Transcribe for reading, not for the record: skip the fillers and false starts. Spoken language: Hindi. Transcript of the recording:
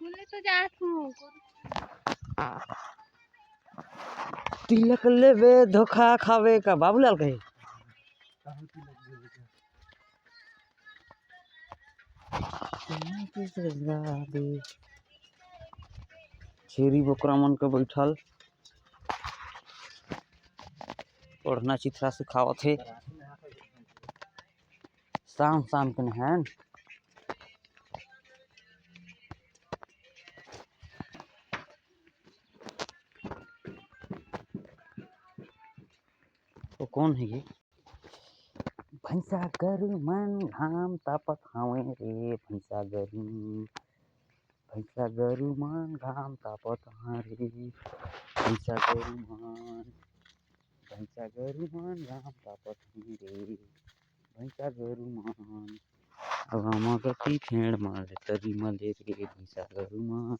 स्कूल तो जात हूँ। तिलक लेवे धोखा खावे का बाबूलाल कहे छेरी बोकरा मन के बैठल ओढ़ना चिथरा से खावत हे शाम शाम के नहैन तो कौन है ये भैंसा गरु मन घाम तापत हावे रे भैंसा गरु मन घाम तापत हावे रे भैंसा गरु मन घाम तापत हावे रे भैंसा गरु मन रामा गति फेड़ मारे तरी मले रे भैंसा गरु मन